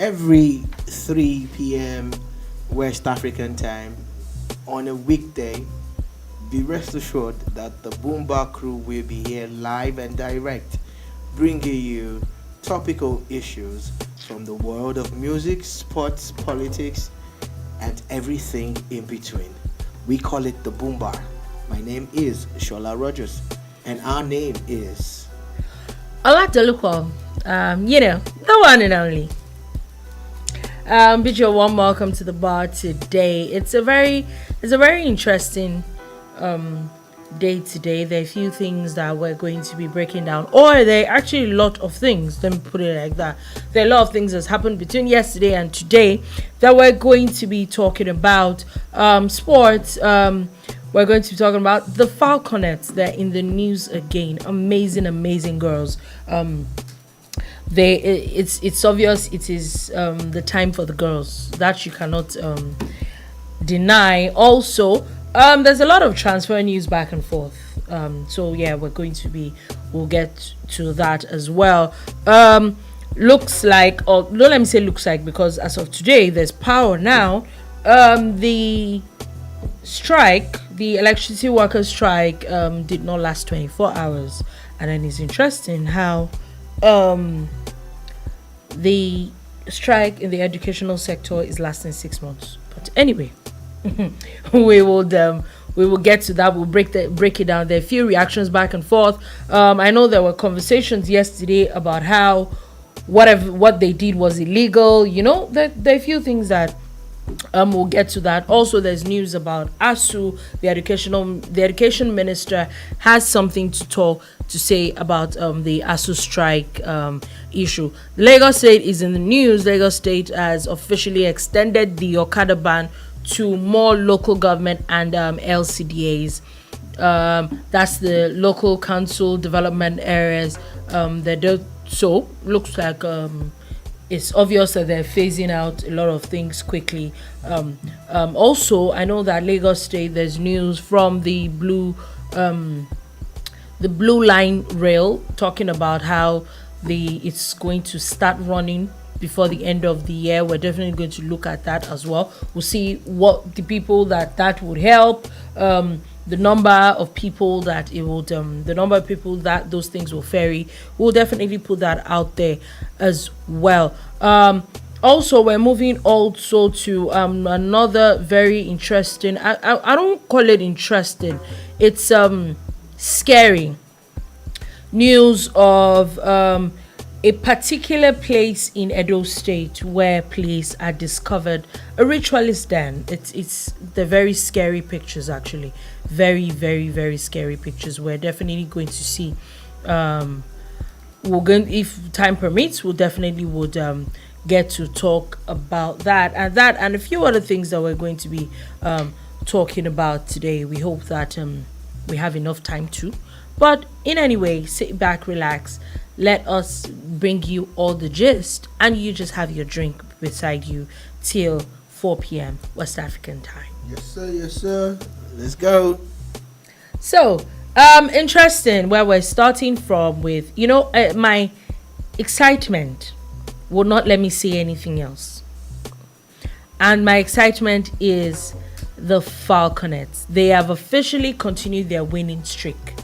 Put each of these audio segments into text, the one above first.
every 3 p.m. West African time on a weekday. Be rest assured that the Boombar crew will be here live and direct, bringing you topical issues from the world of music, sports, politics, and everything in between. We call it the Boombar. My name is Shola Rogers, and our name is dolupo. The one and only. Buju, warm welcome to the bar today. It's a very interesting day today. There are a few things that we're going to be breaking down, or there are actually a lot of things. Let me put it like that. There are a lot of things that's happened between yesterday and today that we're going to be talking about. Sports. We're going to be talking about the Falconettes. They're in the news again. Amazing girls. It's obvious it is the time for the girls. That you cannot deny. Also, there's a lot of transfer news back and forth. So yeah, we'll get to that as well. Looks like, or don't let me say looks like, because as of today, there's power now. The electricity workers strike, did not last 24 hours. And then it's interesting how the strike in the educational sector is lasting 6 months. But anyway, we will get to that. We'll break it down. There are a few reactions back and forth. I know there were conversations yesterday about how what they did was illegal. There are a few things that we'll get to that. Also, there's news about ASUU. The education minister has something to say about the ASUU strike issue. Lagos State is in the news. Lagos State has officially extended the Okada Ban to more local government and LCDAs. That's the local council development areas. So looks like it's obvious that they're phasing out a lot of things quickly. Also, I know that Lagos State, there's news from the Blue Line Rail talking about how it's going to start running before the end of the year. We're definitely going to look at that as well. We'll see what the people that would help, the number of people that those things will ferry. We'll definitely put that out there as well. Also, we're moving also to another very interesting, I don't call it interesting, it's scary news of a particular place in Edo State where police are discovered a ritualist den. They're very scary pictures, actually. Very, very, very scary pictures. We're definitely going to see. If time permits, we'll definitely get to talk about that and a few other things that we're going to be talking about today. We hope that we have enough time to. But in any way, sit back, relax. Let us bring you all the gist, and you just have your drink beside you till 4 p.m. West African time. Yes, sir. Let's go. So, interesting where we're starting from with, my excitement will not let me say anything else. And my excitement is the Falconettes. They have officially continued their winning streak.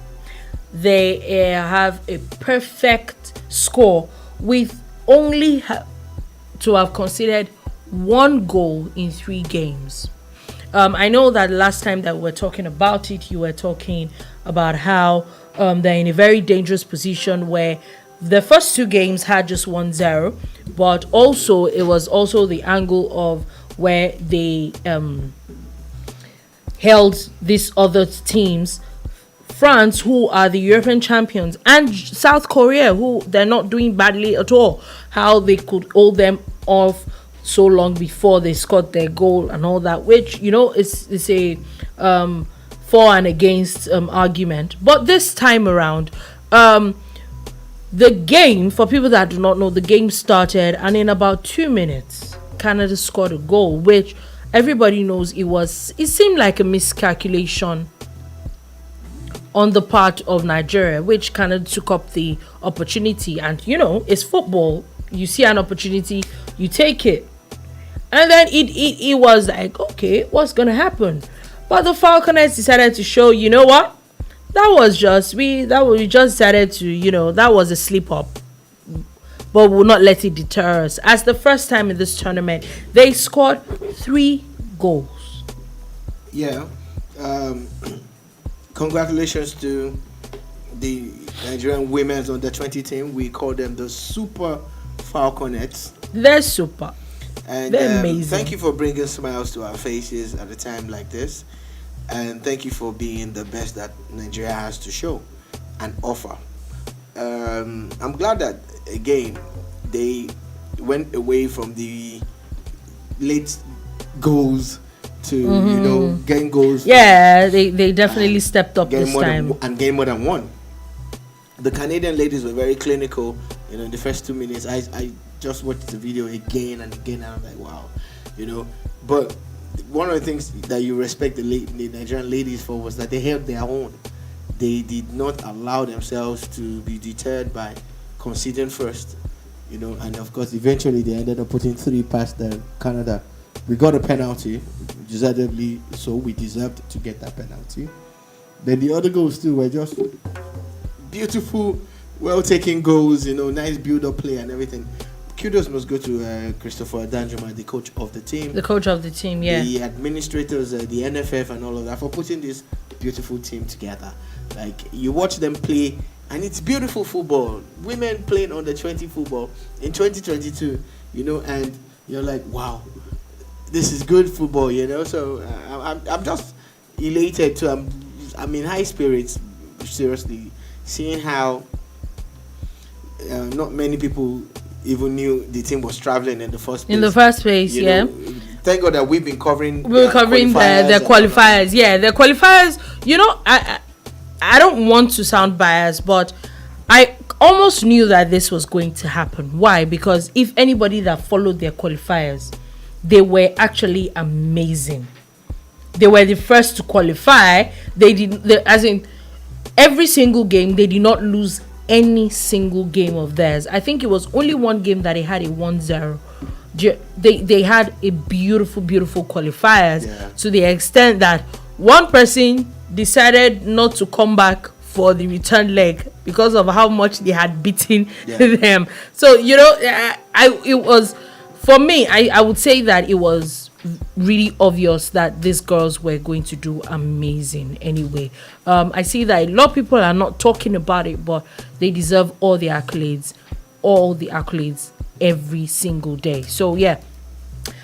They have a perfect score with only to have considered 1 goal in 3 games. I know that last time that we were talking about it, you were talking about how they're in a very dangerous position where the first 2 games had just 1-0, but also it was also the angle of where they held these other teams, France, who are the European champions, and South Korea, who they're not doing badly at all, how they could hold them off so long before they scored their goal and all that, which is a for and against argument. But this time around, the game, for people that do not know, the game started, and in about 2 minutes Canada scored a goal, which everybody knows it seemed like a miscalculation on the part of Nigeria, which Canada took up the opportunity. And it's football, You see an opportunity, you take it. And then it was like, okay, what's gonna happen? But the Falconettes decided to show, you know what? We just decided to, that was a slip up. But we'll not let it deter us. As the first time in this tournament, they scored 3 goals. Yeah. Congratulations to the Nigerian women's under 20 team. We call them the Super Falconettes. They're super. And they're amazing. Thank you for bringing smiles to our faces at a time like this. And thank you for being the best that Nigeria has to show and offer. I'm glad that, again, they went away from the late goals to, getting goals. Yeah, they definitely stepped up this time. And getting more than one. The Canadian ladies were very clinical, in the first 2 minutes. I just watched the video again and again, and I'm like, wow, But one of the things that you respect the Nigerian ladies for was that they held their own. They did not allow themselves to be deterred by conceding first, and of course, eventually they ended up putting 3 past Canada. We got a penalty, deservedly so. We deserved to get that penalty. Then the other goals too were just beautiful, well-taken goals, nice build-up play and everything. Kudos must go to Christopher Danjuma, the coach of the team. The coach of the team, yeah. The administrators, the NFF and all of that, for putting this beautiful team together. Like, you watch them play, and it's beautiful football. Women playing under 20 football in 2022, and you're like, wow, this is good football, So I'm just elated too. I'm in high spirits, seriously, seeing how not many people even knew the team was traveling in the first place. Yeah. Thank God that we've been covering. We're covering the qualifiers. Yeah, the qualifiers. I don't want to sound biased, but I almost knew that this was going to happen. Why? Because if anybody that followed their qualifiers, they were actually amazing. They were the first to qualify. As in every single game, they did not lose any single game of theirs. I think it was only one game that they had a 1-0. They had a beautiful qualifiers, to the extent that one person decided not to come back for the return leg because of how much they had beaten them. So it was, for me, I would say that it was really obvious that these girls were going to do amazing anyway. I see that a lot of people are not talking about it, but they deserve all the accolades every single day. So yeah,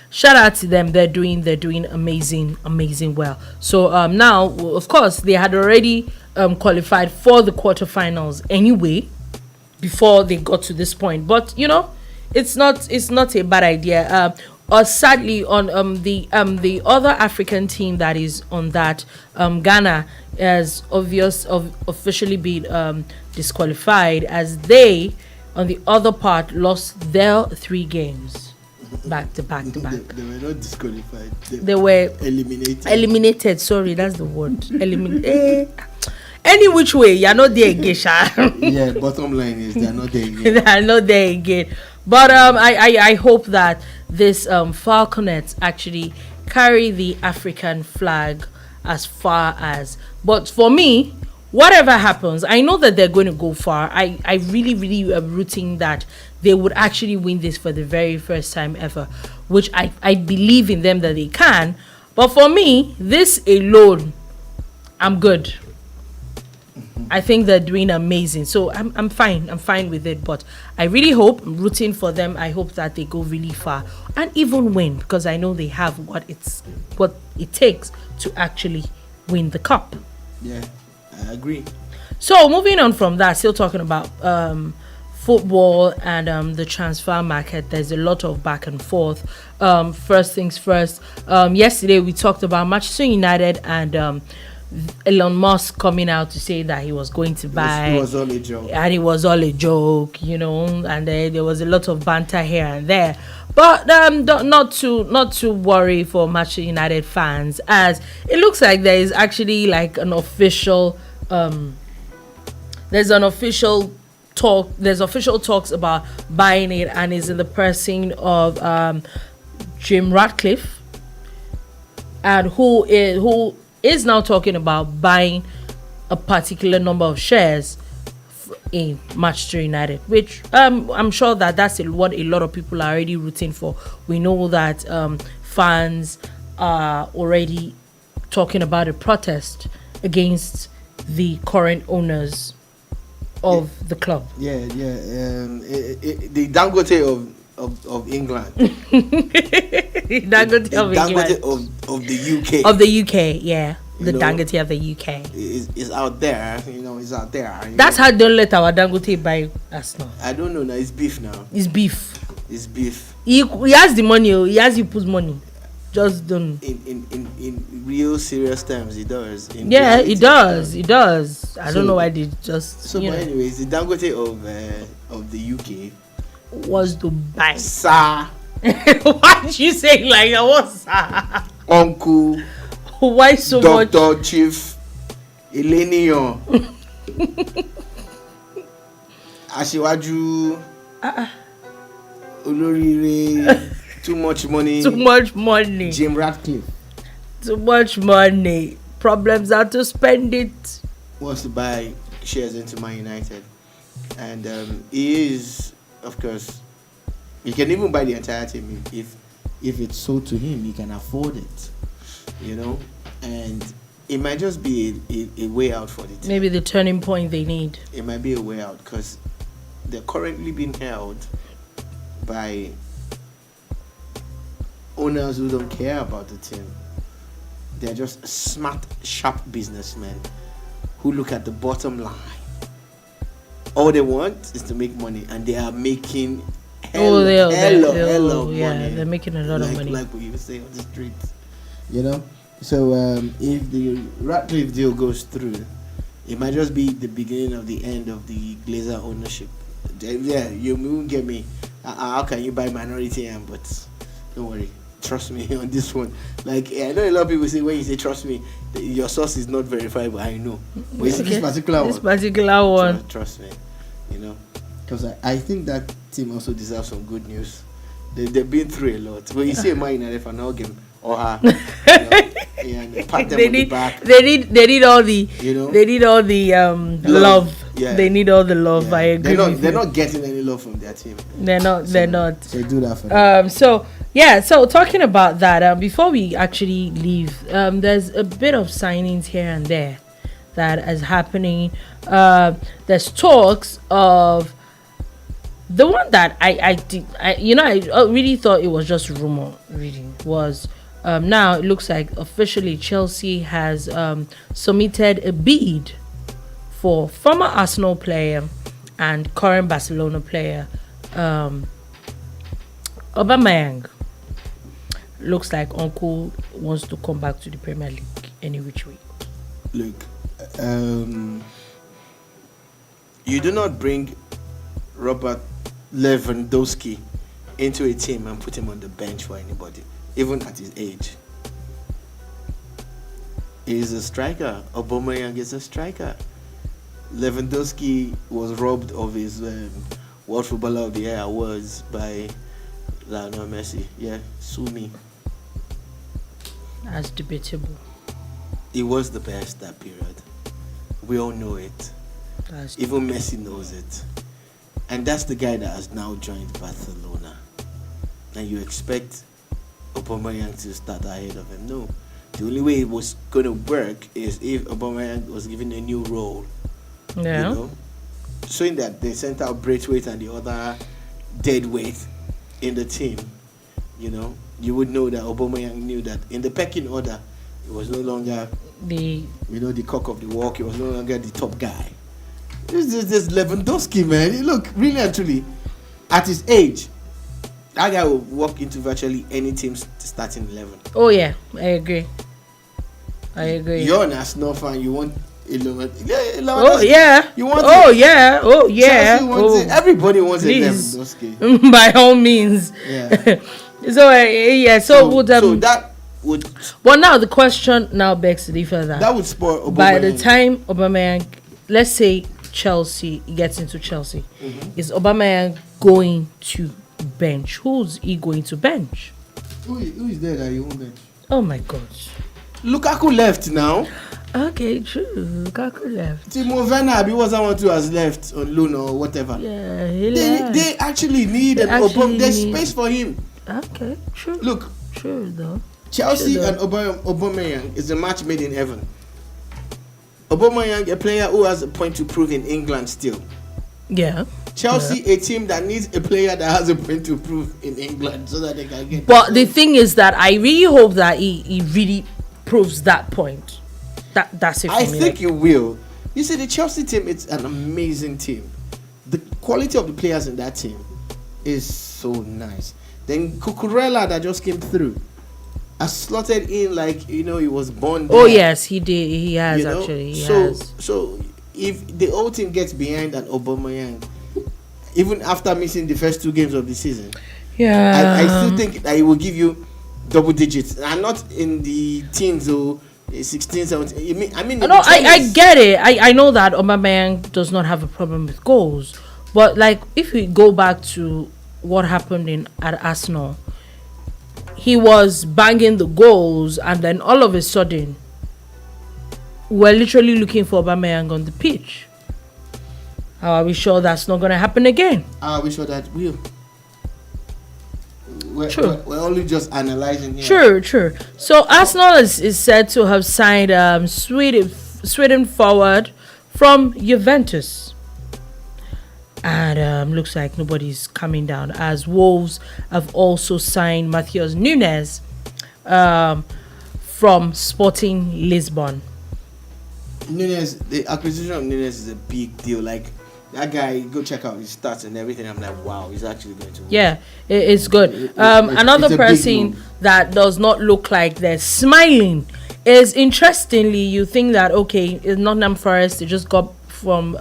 shout out to them. They're doing amazing well. So now, of course, they had already qualified for the quarterfinals anyway before they got to this point, but it's not a bad idea. Sadly, on the other African team that is on that, Ghana has officially been disqualified, as they, on the other part, lost their 3 games back to back. They were not disqualified. They were eliminated. Sorry, that's the word. Any which way, you're not there again, Yeah, bottom line is they're not there again. They are not there again. But I hope that this Falconettes actually carry the African flag as far as. But for me, whatever happens, I know that they're going to go far. I really am rooting that they would actually win this for the very first time ever, which I believe in them that they can. But for me, this alone, I'm good. I think they're doing amazing. So I'm fine. I'm fine with it. But I really hope, I'm rooting for them. I hope that they go really far and even win, because I know they have what it takes to actually win the cup. Yeah, I agree. So moving on from that, still talking about football and the transfer market. There's a lot of back and forth. First things first. Yesterday we talked about Manchester United and Elon Musk coming out to say that he was going to buy. It was all a joke. And it was all a joke, and there was a lot of banter here and there. But not to worry for Manchester United fans, as it looks like there is actually like an official there's an official there's official talks about buying it, and is in the person of Jim Ratcliffe, and who is now talking about buying a particular number of shares in Manchester United, which I'm sure that's what a lot of people are already rooting for. We know that fans are already talking about a protest against the current owners of the club. Yeah. The Dangote of England. Dangote of England. of the UK. Of the UK, yeah. The Dangote of the UK is out there, it's out there. That's how don't let our Dangote buy us now. I don't know now. It's beef now. It's beef. It's beef. He has the money. He has to put money. Just don't. In real serious terms, he does. He does. He does. I don't know why they just. So, but anyways, the Dangote of the UK was Dubai. Sir. Why did you say like that? What, sir? Uncle. Why so much? Dr. Chief Elenion. Asiwaju. Olorire. Too much money. Too much money. Jim Ratcliffe. Too much money. Problems how to spend it. Wants to buy shares into Man United. And he is, of course, he can even buy the entire team if it's sold to him. He can afford it. And it might just be a way out for the team. Maybe the turning point they need. It might be a way out because they're currently being held by owners who don't care about the team. They're just smart, sharp businessmen who look at the bottom line. All they want is to make money, and they are making hell of money. Yeah, they're making a lot of money. Like we say on the streets. So if the Ratcliffe deal goes through, it might just be the beginning of the end of the Glazer ownership. Yeah, you won't get me. How can you buy minority? But don't worry, trust me on this one. Like, I know a lot of people say when you say trust me, your source is not verifiable. I know, but it's this particular one. Trust me, because I think that team also deserves some good news. They've been through a lot. When you see a Man United fan now game or her, pat them on the back. They need all the they need all the love. Yeah. They need all the love. Yeah. I agree. They're not getting any love from their team. They're not. So do that for them. So talking about that, before we actually leave, there's a bit of signings here and there that is happening. There's talks of the one that I really thought it was just rumor reading was now it looks like officially Chelsea has submitted a bid for former Arsenal player and current Barcelona player Aubameyang. Looks like Uncle wants to come back to the Premier League any which way. Look, you do not bring Robert Lewandowski into a team and put him on the bench for anybody, even at his age. He's a striker. Aubameyang is a striker. Lewandowski was robbed of his World Footballer of the Year awards by Lionel Messi. Yeah, sue me. That's debatable. He was the best that period. We all know it. Even Messi knows it. And that's the guy that has now joined Barcelona. And you expect Aubameyang to start ahead of him? No. The only way it was going to work is if Aubameyang was given a new role. Yeah. Showing that they sent out Braithwaite and the other dead weight in the team. You would know that Aubameyang knew that in the pecking order, it was no longer the cock of the walk. He was no longer the top guy. This Lewandowski, man. Look, really actually, at his age, that guy will walk into virtually any team starting 11. Oh yeah, I agree. You're an Arsenal fan. You want 11. Oh yeah. You want? Oh yeah. Oh yeah. Wants it. Everybody wants please. A Lewandowski. By all means. Yeah. So that would. Well, now the question now begs to differ that would spur Aubameyang. By the time Aubameyang, let's say Chelsea gets into Chelsea, is Aubameyang going to bench? Who's he going to bench? Who is there that you won't bench? Oh my gosh. Lukaku left now. Okay, true. Lukaku left. Timo Werner, he wasn't one to has left on loan or whatever. Yeah, he left. They actually need there's space for him. Okay, true. Look, true though. Chelsea and Aubameyang is a match made in heaven. Aubameyang, a player who has a point to prove in England still. Yeah. Chelsea, a team that needs a player that has a point to prove in England so that they can get. But the thing is that I really hope that he really proves that point. That's it for I me. think you will. You see, the Chelsea team, it's an amazing team. The quality of the players in that team is so nice. Then Cucurella that just came through, I slotted in like, he was born there. Oh yes, he did. He has actually. So if the whole team gets behind an Aubameyang, even after missing the first 2 games of the season, I still think that he will give you double digits, and not in the teens or 16, 17. I mean, no, I get it. I know that Aubameyang does not have a problem with goals, but like if we go back to what happened at Arsenal, he was banging the goals, and then all of a sudden, we're literally looking for Aubameyang on the pitch. How are we sure that's not going to happen again? How are we sure that will? True. We're only just analyzing here. True. So Arsenal is said to have signed Sweden forward from Juventus. And looks like nobody's coming down, as Wolves have also signed Matheus Nunes from Sporting Lisbon. Nunes, the acquisition of Nunes is a big deal. Like, that guy, go check out his stats and everything. I'm like, wow, he's actually going to win. Yeah, it's good. Another person that does not look like they're smiling is, interestingly, you think that, okay, it's Nottingham Forest, they just got from,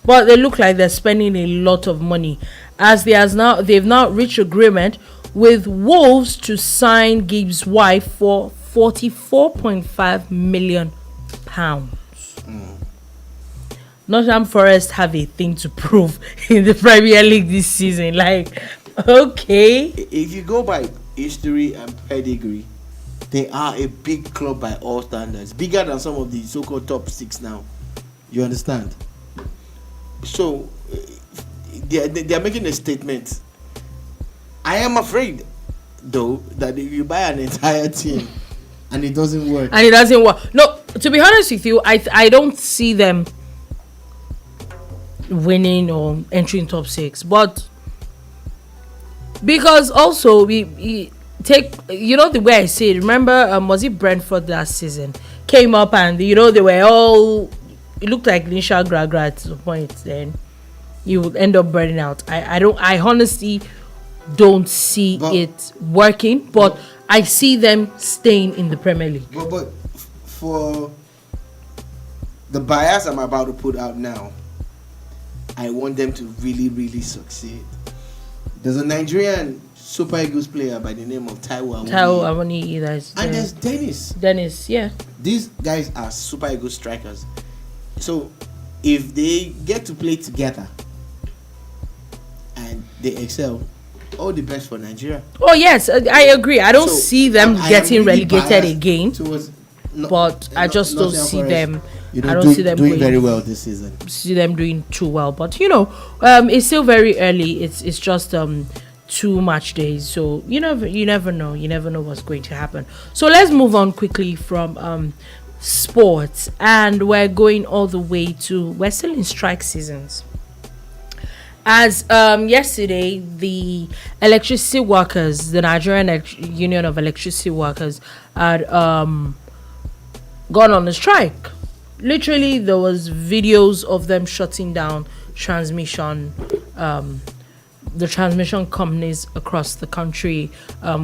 but they look like they're spending a lot of money, as they've now reached agreement with Wolves to sign Gibbs' wife for £44.5 million. Nottingham Forest have a thing to prove in the Premier League this season. Like, okay. If you go by history and pedigree, they are a big club by all standards. Bigger than some of the so-called top 6 now. You understand? So, they are making a statement. I am afraid, though, that if you buy an entire team and it doesn't work. No, to be honest with you, I don't see them winning or entering top 6, but because also we take, the way I say it, remember was it Brentford last season came up and they were all, it looked like initial grad at some point, then you would end up burning out. I honestly don't see it working, but I see them staying in the Premier League. But for the bias I'm about to put out now, I want them to really, really succeed. There's a Nigerian Super Eagles player by the name of Taiwo Awoniyi. And there's Dennis, yeah. These guys are Super Eagles strikers. So, if they get to play together and they excel, all the best for Nigeria. Oh, yes, I agree. I don't see them getting really relegated again. But I just don't see them. I don't see them doing very well this season. See them doing too well, but it's still very early. It's just 2 match days, so you never know. You never know what's going to happen. So let's move on quickly from sports, and we're going all the way to, we're still in strike seasons. As yesterday, the electricity workers, the Nigerian Union of Electricity Workers, had gone on a strike. Literally, there was videos of them shutting down transmission, the transmission companies across the country.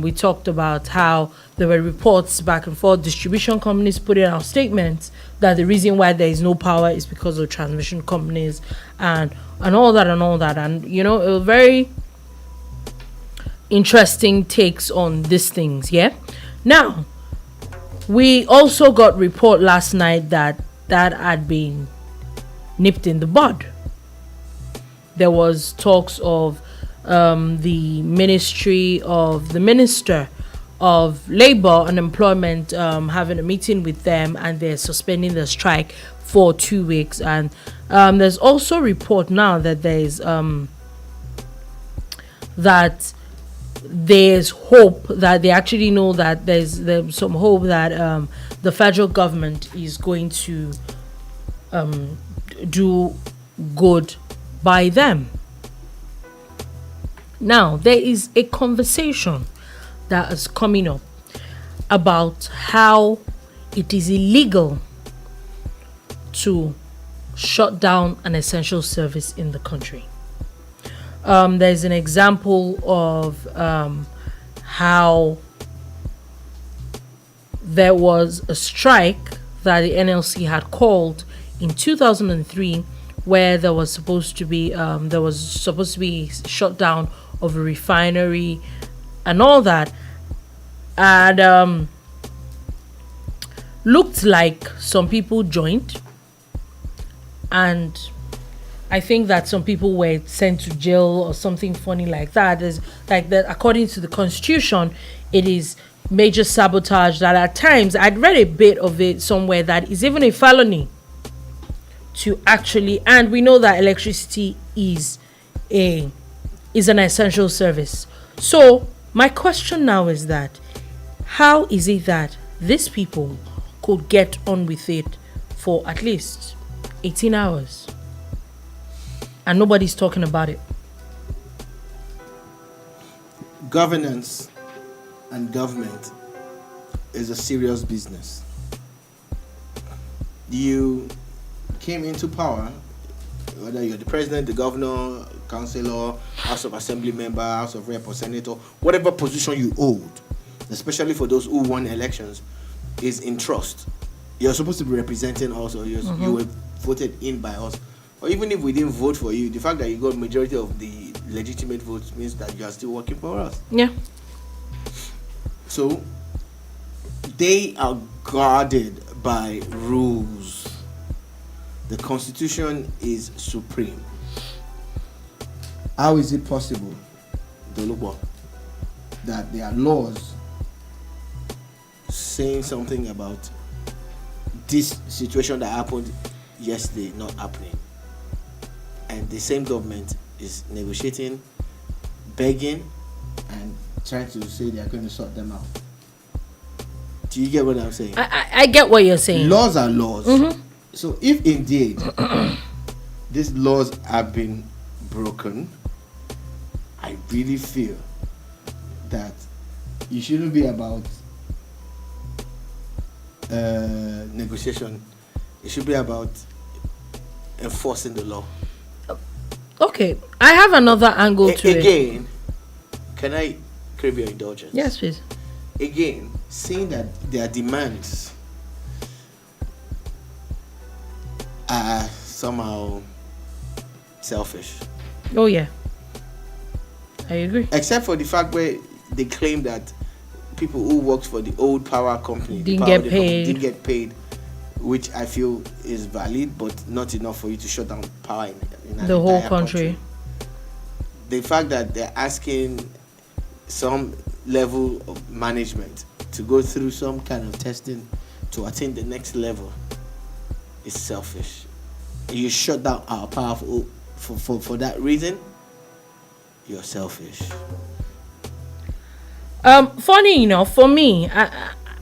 We talked about how there were reports back and forth, distribution companies putting out statements that the reason why there is no power is because of transmission companies and all that. And, it was very interesting takes on these things, yeah? Now, we also got report last night that had been nipped in the bud. There was talks of the Minister of Labor and Employment having a meeting with them, and they're suspending the strike for 2 weeks. And there's also report now that there's hope that they actually know that there's some hope that the federal government is going to do good by them. Now, there is a conversation that is coming up about how it is illegal to shut down an essential service in the country. There's an example of how there was a strike that the NLC had called in 2003, where there was supposed to be shutdown of a refinery and all that, and looked like some people joined, and I think that some people were sent to jail or something funny like that. There's like that, according to the constitution, it is major sabotage. That at times, I'd read a bit of it somewhere, that is even a felony to actually, and we know that electricity is an essential service. So my question now is that, how is it that these people could get on with it for at least 18 hours and nobody's talking about it? Governance and government is a serious business. You came into power, whether you're the president, the governor, councillor, House of Assembly member, House of Rep or senator, whatever position you hold, especially for those who won elections, is in trust. You're supposed to be representing us, or you were voted in by us. Or even if we didn't vote for you, the fact that you got majority of the legitimate votes means that you are still working for us. Yeah. So they are guarded by rules. The Constitution is supreme. How is it possible, dolupo, that there are laws saying something about this situation that happened yesterday not happening, and the same government is negotiating, begging, and trying to say they are going to sort them out? Do you get what I'm saying? I get what you're saying. Laws are laws. Mm-hmm. So if indeed these laws have been broken, I really feel that it shouldn't be about negotiation. It should be about enforcing the law. Okay, I have another angle to it. Again, can I crave your indulgence? Yes, please. Again, seeing that their demands are somehow selfish. Oh yeah, I agree. Except for the fact where they claim that people who worked for the old power company didn't get paid, which I feel is valid, but not enough for you to shut down power in the whole country. The fact that they're asking some level of management to go through some kind of testing to attain the next level is selfish. You shut down our power for that reason. You're selfish. Funny enough, for me,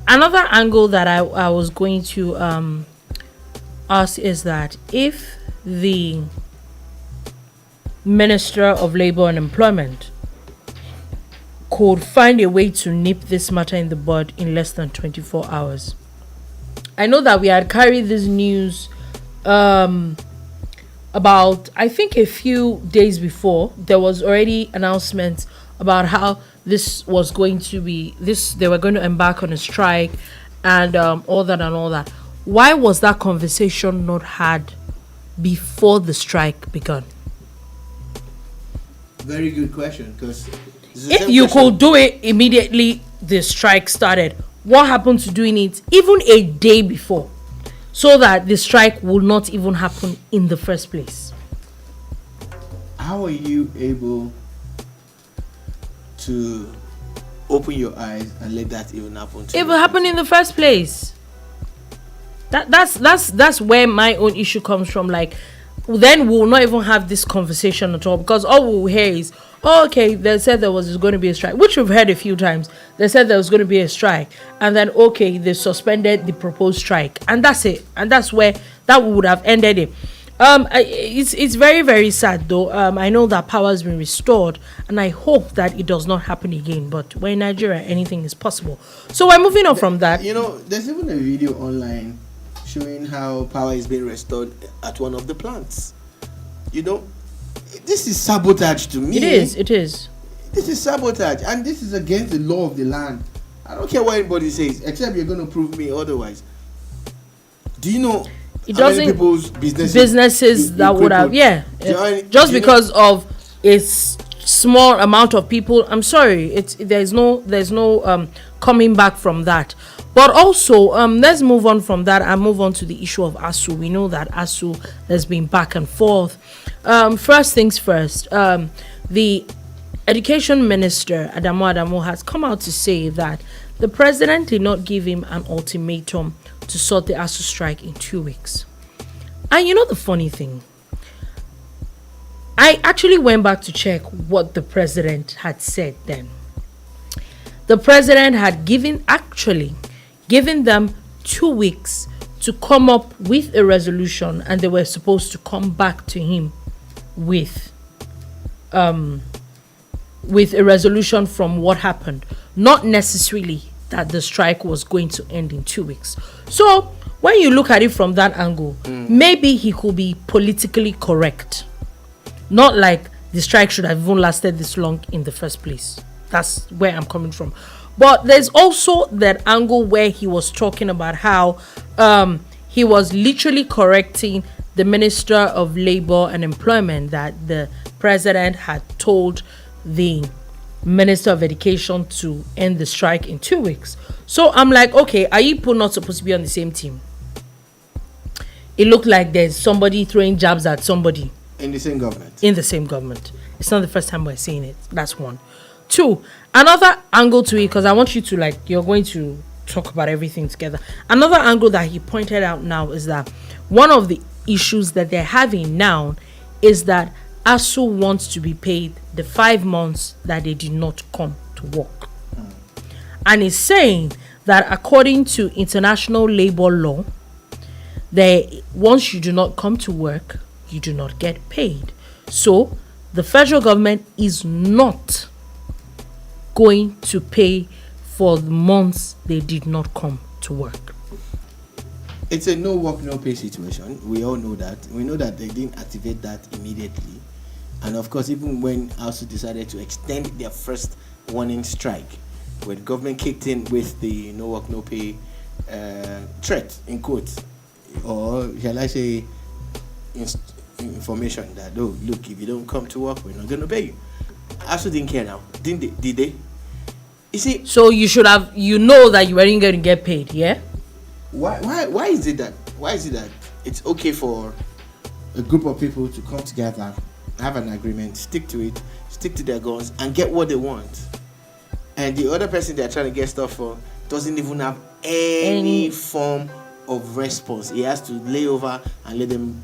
another angle that I was going to ask is that if the Minister of Labor and Employment could find a way to nip this matter in the bud in less than 24 hours. I know that we had carried this news about, I think a few days before. There was already announcement about how this was going to be, they were going to embark on a strike and all that. Why was that conversation not had before the strike began? Very good question, because if you could do it immediately the strike started, what happened to doing it even a day before? so that the strike will not even happen in the first place. How are you able to open your eyes and let that even happen? It will happen in the first place. That's where my own issue comes from. Like, then we'll not even have this conversation at all, because all we'll hear is, oh, okay, they said there was going to be a strike, which we've heard a few times. They said there was going to be a strike, and then okay, they suspended the proposed strike, and that's it. And that's where that would have ended it. It's very, very sad though. I know that power has been restored, and I hope that it does not happen again. But we're in Nigeria, anything is possible. So we're moving on from that. You know, there's even a video online showing how power is being restored at one of the plants. You know, this is sabotage to me. It is. This is sabotage, and this is against the law of the land. I don't care what anybody says, except you're going to prove me otherwise. Do you know it how doesn't many people's businesses that would have just because of a small amount of people? I'm sorry, there's no coming back from that. But also, let's move on from that and move on to the issue of ASUU. We know that ASUU has been back and forth. First things first, the Education Minister, Adamu, has come out to say that the president did not give him an ultimatum to sort the ASUU strike in 2 weeks. And you know the funny thing? I actually went back to check what the president had said then. The president had given them 2 weeks to come up with a resolution, and they were supposed to come back to him with a resolution from what happened. Not necessarily that the strike was going to end in 2 weeks. So when you look at it from that angle, maybe he could be politically correct. Not like the strike should have even lasted this long in the first place. That's where I'm coming from. But there's also that angle where he was talking about how he was literally correcting the Minister of Labor and Employment that the president had told the Minister of Education to end the strike in 2 weeks. So I'm like, okay, are you people not supposed to be on the same team? It looked like there's somebody throwing jabs at somebody. In the same government. In the same government. It's not the first time we're seeing it. That's one. Two, another angle to it, because I want you to, you're going to talk about everything together. Another angle that he pointed out now is that one of the issues that they're having now is that ASUU wants to be paid the 5 months that they did not come to work. And he's saying that according to international labor law, once you do not come to work, you do not get paid. So the federal government is not going to pay for the months they did not come to work. It's a no work, no pay situation. We all know that. We know that they didn't activate that immediately. And of course, even when ASUU decided to extend their first warning strike, when the government kicked in with the no work, no pay threat, in quotes, or shall I say, information that, oh, look, if you don't come to work, we're not going to pay you. ASUU didn't care now, didn't they? Did they? You see? So you should have, that you weren't going to get paid, yeah? Why is it that? Why is it that it's okay for a group of people to come together, have an agreement, stick to it, stick to their guns, and get what they want, and the other person they're trying to get stuff for doesn't even have any form of response? He has to lay over and let them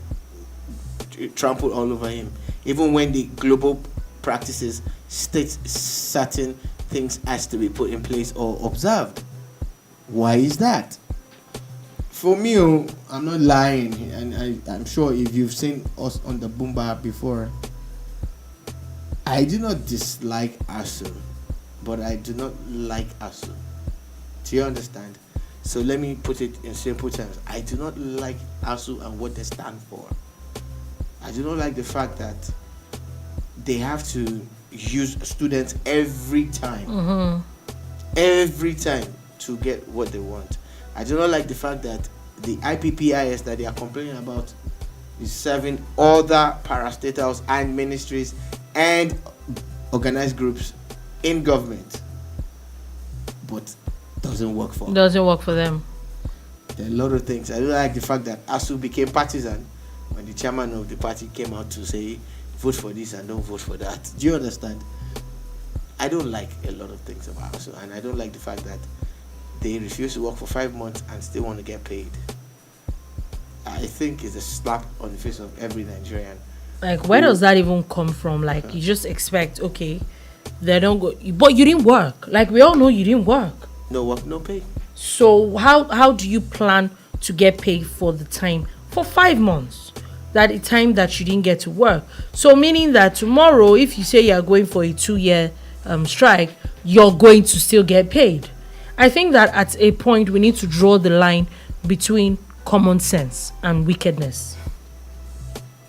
trample all over him, even when the global practices state certain things has to be put in place or observed. Why is that? For me, I'm not lying, and I'm sure if you've seen us on the boombar before, I do not dislike ASUU, but I do not like ASUU. Do you understand? So let me put it in simple terms. I do not like ASUU and what they stand for. I do not like the fact that they have to use students every time to get what they want. I do not like the fact that the IPPIS that they are complaining about is serving other parastatals and ministries and organized groups in government, but doesn't work for them. There are a lot of things. I don't like the fact that ASUU became partisan when the chairman of the party came out to say, vote for this and don't vote for that. Do you understand? I don't like a lot of things about ASUU, and I don't like the fact that they refuse to work for 5 months and still want to get paid. I think it's a slap on the face of every Nigerian. Like, where does that even come from? Like, you just expect, okay, they don't go, but you didn't work. Like, we all know you didn't work. No work, no pay. So how do you plan to get paid for the time for 5 months? That the time that you didn't get to work. So meaning that tomorrow, if you say you're going for a 2-year strike, you're going to still get paid. I think that at a point we need to draw the line between common sense and wickedness.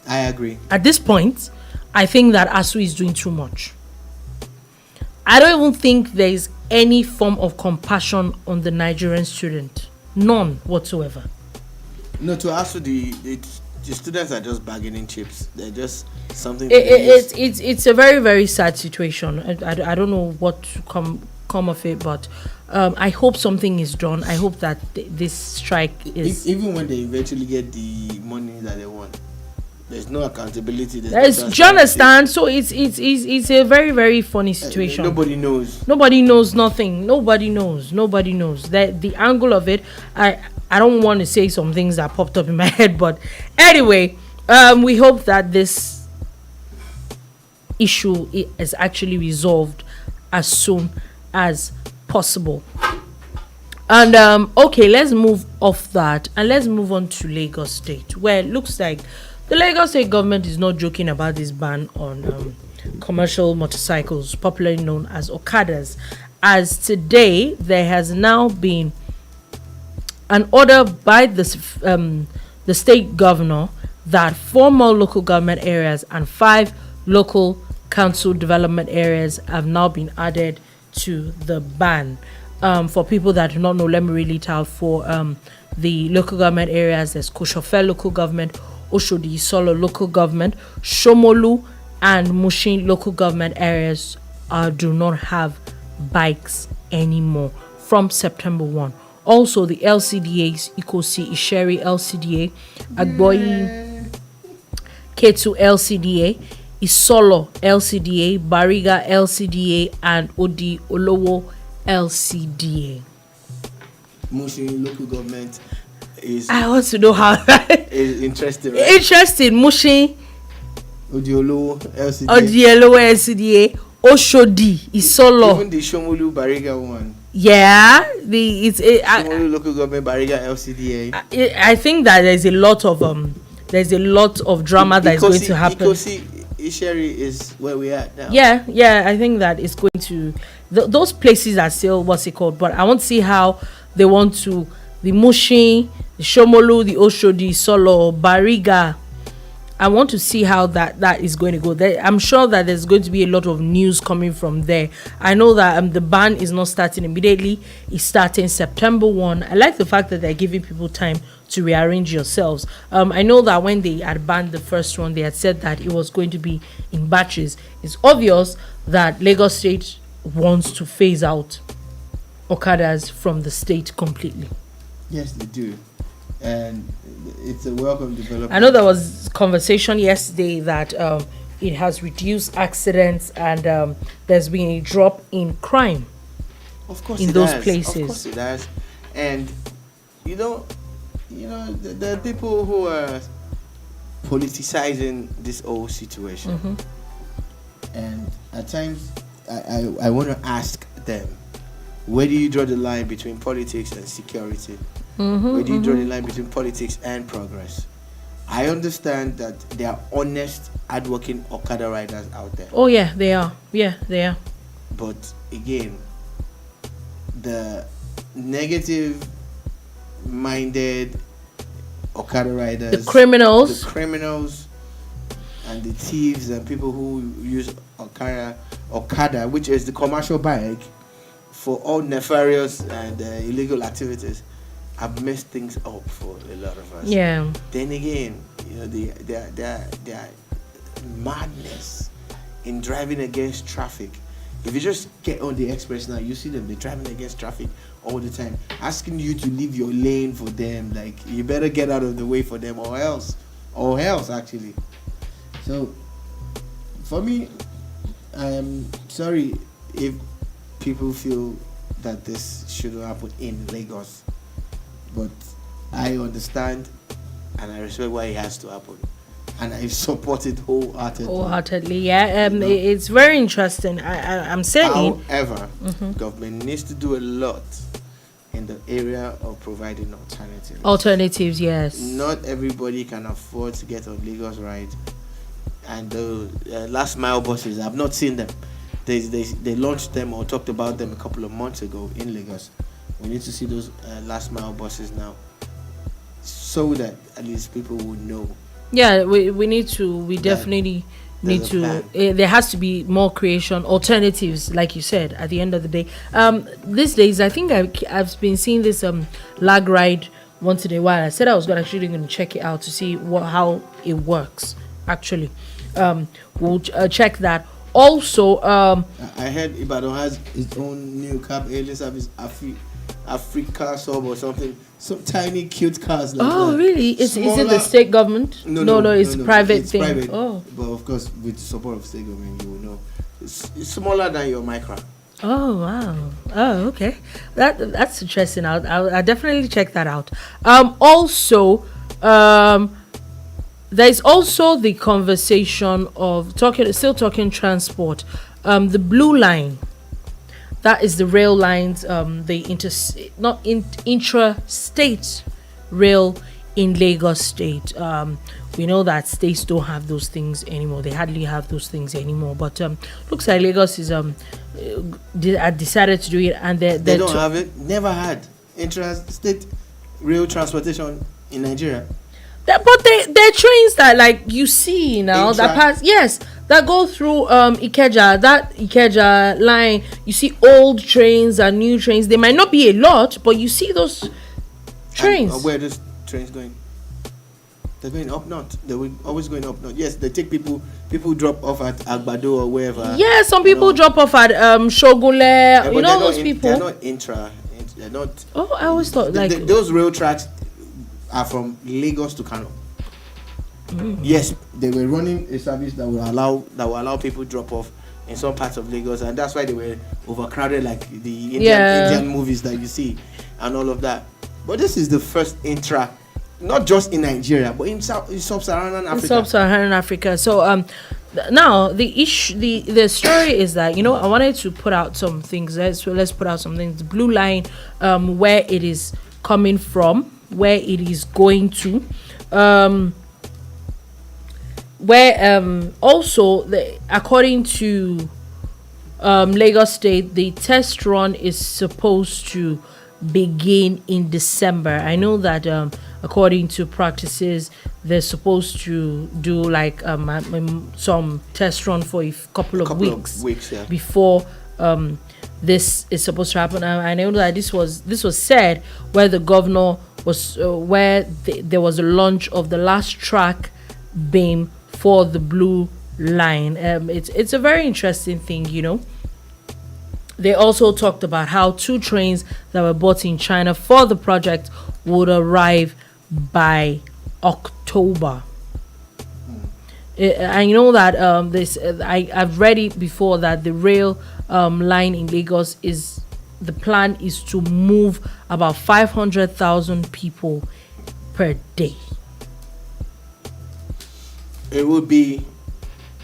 I agree. At this point, I think that ASUU is doing too much. I don't even think there is any form of compassion on the Nigerian student. None whatsoever. No, to ASUU, the students are just bargaining chips. They're just something. It's a very, very sad situation. I don't know what to come of it, but I hope something is done. I hope that this strike is... Even when they eventually get the money that they want, there's no accountability. Do you understand? So it's a very, very funny situation. Nobody knows. Nobody knows nothing. Nobody knows. That the angle of it, I don't want to say some things that popped up in my head, but anyway, we hope that this issue is actually resolved as soon as possible. And okay, let's move off that and let's move on to Lagos State, where it looks like the Lagos State government is not joking about this ban on commercial motorcycles, popularly known as Okadas. As today, there has now been an order by the state governor that 4 more local government areas and 5 local council development areas have now been added to the ban. For people that do not know, let me read it out. For the local government areas, there's Koshofe local government, Oshodi Solo local government, Shomolu and Mushin local government areas do not have bikes anymore from September 1. Also, the LCDAs, Ikosi Isheri LCDA, Agboyi Ketu LCDA, Isolo LCDA, Bariga LCDA, and Odi Olowo LCDA. Mushin local government is... I want to know how... is interesting, right? Interesting. Mushin, Odiolowo LCDA. Odiolowo LCDA, Oshodi, Isolo. Even the Shomolu Bariga one. Yeah, Shomolu local government, Bariga LCDA. I think that there's a lot of drama that is going to happen. Ikosi Isheri is where we are now. Yeah, I think that it's going to... those places are still, what's it called? But I want to see how they want to... The Mushin, the Shomolu, the Oshodi, Solo, Bariga. I want to see how that is going to go. I'm sure that there's going to be a lot of news coming from there. I know that the ban is not starting immediately. It's starting September 1. I like the fact that they're giving people time to rearrange yourselves. I know that when they had banned the first one, they had said that it was going to be in batches. It's obvious that Lagos State wants to phase out Okadas from the state completely. Yes, they do. And it's a welcome development. I know there was conversation yesterday that it has reduced accidents and there's been a drop in crime. Of course, in those places. Of course, it has. And there are people who are politicizing this whole situation. Mm-hmm. And at times, I want to ask them, where do you draw the line between politics and security? Mm-hmm, where do you draw the line between politics and progress? I understand that there are honest, hardworking Okada riders out there. Oh yeah, they are. Yeah, they are. But again, the negative-minded Okada riders, the criminals, and the thieves and people who use Okada, which is the commercial bike, for all nefarious and illegal activities, have messed things up for a lot of us. Yeah. Then again, their madness in driving against traffic If you just get on the express now, you see them, they're driving against traffic all the time, asking you to leave your lane for them. Like, you better get out of the way for them, or else actually. So for me, I'm sorry if people feel that this shouldn't happen in Lagos, but I understand and I respect why it has to happen, and I support it wholeheartedly. Wholeheartedly, yeah. It's very interesting. I'm saying. However, government needs to do a lot in the area of providing alternatives. Alternatives, yes. Not everybody can afford to get on Lagos ride, and the last mile buses, I've not seen them. They launched them or talked about them a couple of months ago in Lagos. We need to see those last mile buses now, so that at least people will know. Yeah, we need to. We definitely need to. There has to be more creation, alternatives, like you said. At the end of the day, these days I think I've been seeing this lag ride once in a while. I said I was actually going to check it out to see how it works. Actually, we'll check that. Also, I heard Ibadan has its own new cab hailing service, Africa Sub or something. Some tiny cute cars like that. Oh, really? Is it the state government? No, it's private thing. Private. Oh. But of course, with the support of state government, you will know. It's smaller than your Micra. Oh, wow. Oh, okay. That's interesting. I'll definitely check that out. Also, there's also the conversation of still talking transport. The Blue Line. That is the rail lines, the intra-state rail in Lagos State. We know that states don't have those things anymore. They hardly have those things anymore. But looks like Lagos is decided to do it, and they don't have it. Never had intra-state rail transportation in Nigeria. But they're trains that, like, you see now that pass, yes, that go through Ikeja, that Ikeja line. You see old trains and new trains. They might not be a lot, but you see those trains. And where are those trains going? They're going up north. They were always going up north. Yes, they take people drop off at Agbado or wherever. Yeah, some people drop off at Shogunle. Yeah, you know those people. They're not intra. They're not. Oh, I always thought those rail tracks are from Lagos to Kano. Yes, they were running a service that will allow people drop off in some parts of Lagos, and that's why they were overcrowded, like the Indian movies that you see and all of that. But this is the first intra, not just in Nigeria, but in sub-Saharan Africa. Sub-Saharan Africa. So now the story is that, I wanted to put out some things. Let's put out some things. The Blue Line, where it is coming from, where it is going to, where also according to Lagos State, the test run is supposed to begin in December. I know that according to practices, they're supposed to do like some test run for a couple of weeks before this is supposed to happen. I know that this was said where the governor was there was a launch of the last track beam for the Blue Line. It's a very interesting thing, They also talked about how 2 trains that were bought in China for the project would arrive by October. I know that I've read it before that the rail line in Lagos the plan is to move about 500,000 people per day. It would be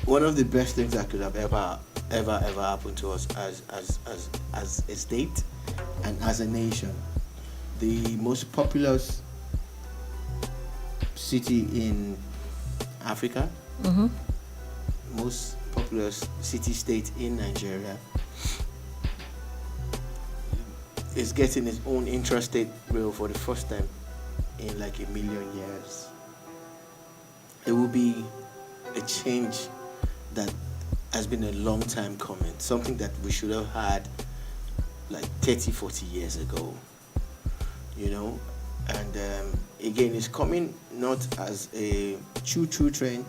one of the best things that could have ever happened to us as a state and as a nation. The most populous city in Africa, most populous city-state in Nigeria, is getting its own intrastate rail for the first time in like 1 million years. It will be a change that has been a long time coming, something that we should have had like 30-40 years ago, and again, it's coming not as a choo-choo train,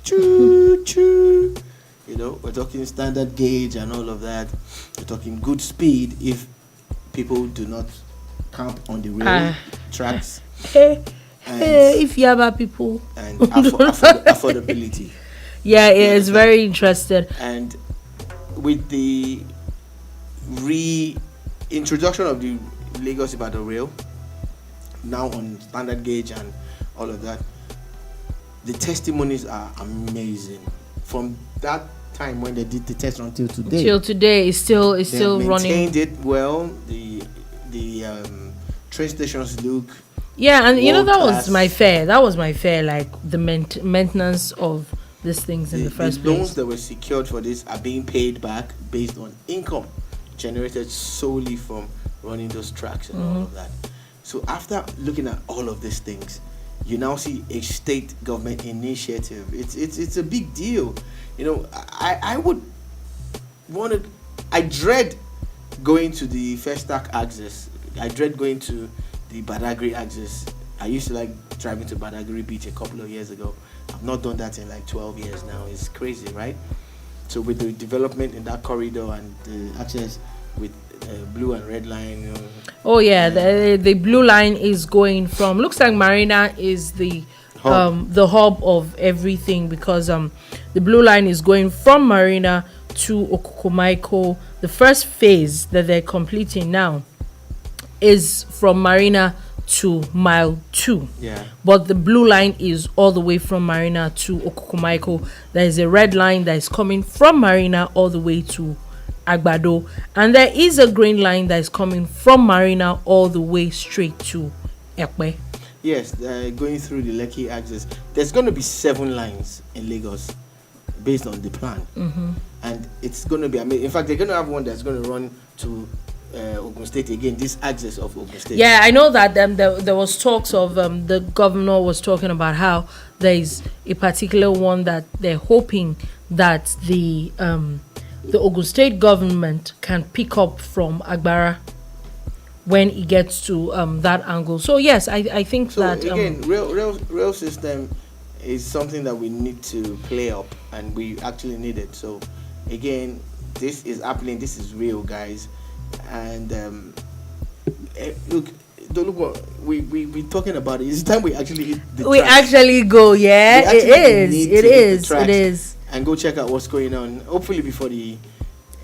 choo-choo, We're talking standard gauge and all of that. We're talking good speed if people do not camp on the rail tracks. If Yaba people and affordability. Yeah, it is very interesting. And with the reintroduction of the Lagos Ibadan rail, now on standard gauge and all of that, the testimonies are amazing. From that time when they did the test until today. Till today, it's still running. Maintained it well. The train stations look. Yeah, and that class. was my fare. That was my fare, like the maintenance of these things in the first the loans place. that were secured for this are being paid back based on income generated solely from running those tracks and all of that. So after looking at all of these things, you now see a state government initiative. It's a big deal. I would want to. I dread going to the Festac axis. I dread going to the Badagry axis. I used to like driving to Badagry Beach a couple of years ago. I've not done that in like 12 years now. It's crazy, right? So with the development in that corridor and the access with blue and red line. Oh yeah, the blue line is going from. Looks like Marina is the hub of everything, because the blue line is going from Marina to Okukumaiko. The first phase that they're completing now is from Marina to mile 2. Yeah. But the blue line is all the way from Marina to Okukumaiko. There is a red line that is coming from Marina all the way to Agbado, and there is a green line that is coming from Marina all the way straight to Ekpe. Yes, going through the Lekki axis. There's going to be 7 lines in Lagos based on the plan. And it's going to be amazing. In fact, they're going to have one that's going to run to Ogun State again, this axis of Ogun State. Yeah, I know that there was talks of the governor was talking about how there is a particular one that they're hoping that the Ogun State government can pick up from Agbara when it gets to that angle. So yes, I think so that again, rail system is something that we need to play up, and we actually need it. So again, this is happening. This is real, guys. And look, dolupo, we talking about it. It's time we actually hit the we tracks. actually go. Yeah, We it actually need to hit the it tracks is. and go check out what's going on. Hopefully before the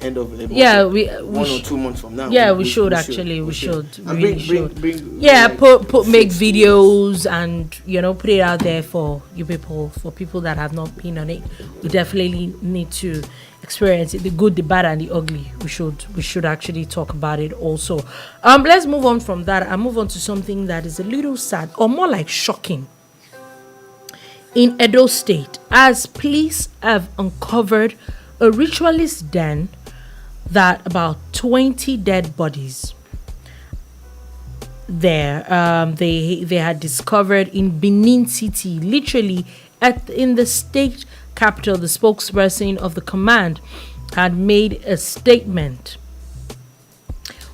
end of the month, Yeah, one or 2 months from now. Yeah, we should. We really should. Bring Yeah, like, make fix videos and put it out there for you people, for people that have not been on it. We definitely need to experience it, the good, the bad, and the ugly. We should actually talk about it also. Let's move on from that and move on to something that is a little sad, or more like shocking. In Edo State, as police have uncovered a ritualist den that about 20 dead bodies there they had discovered in Benin City, literally in the state capital. The spokesperson of the command had made a statement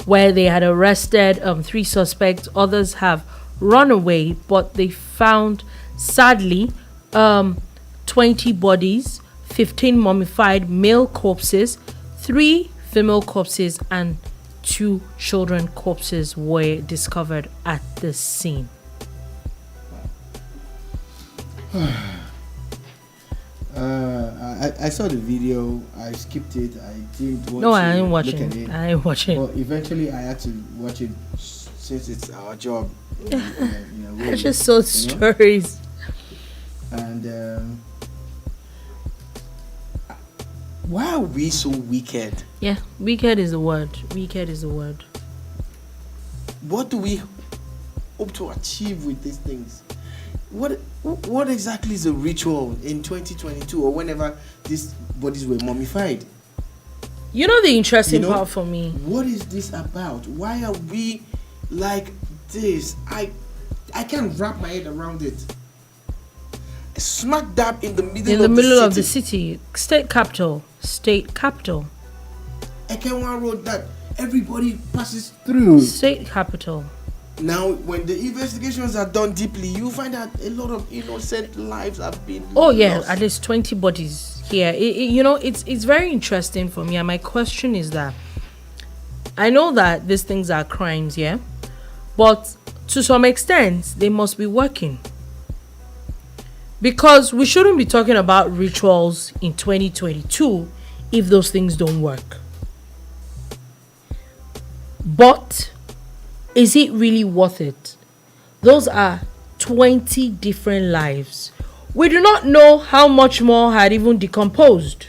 where they had arrested 3 suspects. Others have run away, but they found, sadly, 20 bodies, 15 mummified male corpses, 3 female corpses, and 2 children corpses were discovered at the scene. I saw the video. I skipped it. I didn't watch. No, it, I ain't look watching. at it. I ain't watching. But eventually, I had to watch it since it's our job. In a way, I just saw stories. And why are we so wicked? Yeah, wicked is the word. Wicked is the word. What do we hope to achieve with these things? What exactly is a ritual in 2022 or whenever these bodies were mummified? You know the interesting part for me? What is this about? Why are we like this? I can't wrap my head around it. Smack dab in the middle of the city, state capital. Ekenwa Road that everybody passes through. State capital. Now, when the investigations are done deeply, you find that a lot of innocent lives have been at least 20 bodies here. It's very interesting for me, and my question is that I know that these things are crimes, yeah, but to some extent they must be working, because we shouldn't be talking about rituals in 2022 if those things don't work. But is it really worth it? Those are 20 different lives. We do not know how much more had even decomposed.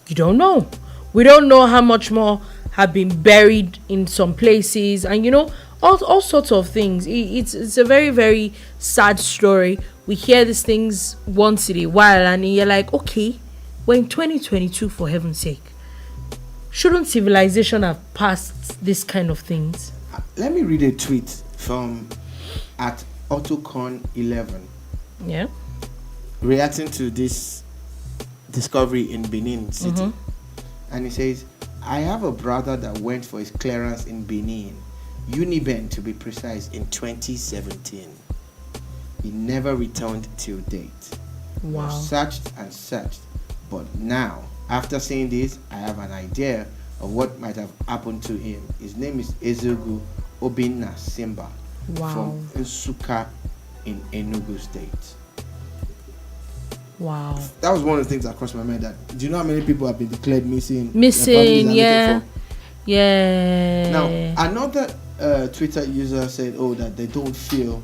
You don't know. We don't know how much more have been buried in some places, and all sorts of things. It's a very, very sad story. We hear these things once in a while, and you're like, okay, we're in 2022, for heaven's sake. Shouldn't civilization have passed this kind of things? Let me read a tweet from at Autocon11. Yeah. Reacting to this discovery in Benin City. And he says, I have a brother that went for his clearance in Benin, Uniben to be precise, in 2017. He never returned till date. Wow. Searched and searched. But now, after seeing this, I have an idea of what might have happened to him. His name is Ezogu Obinna Simba. Wow. From Nsukka in Enugu State. Wow. That was one of the things that crossed my mind. That, do you know how many people have been declared missing? Yeah. Now, another Twitter user said, that they don't feel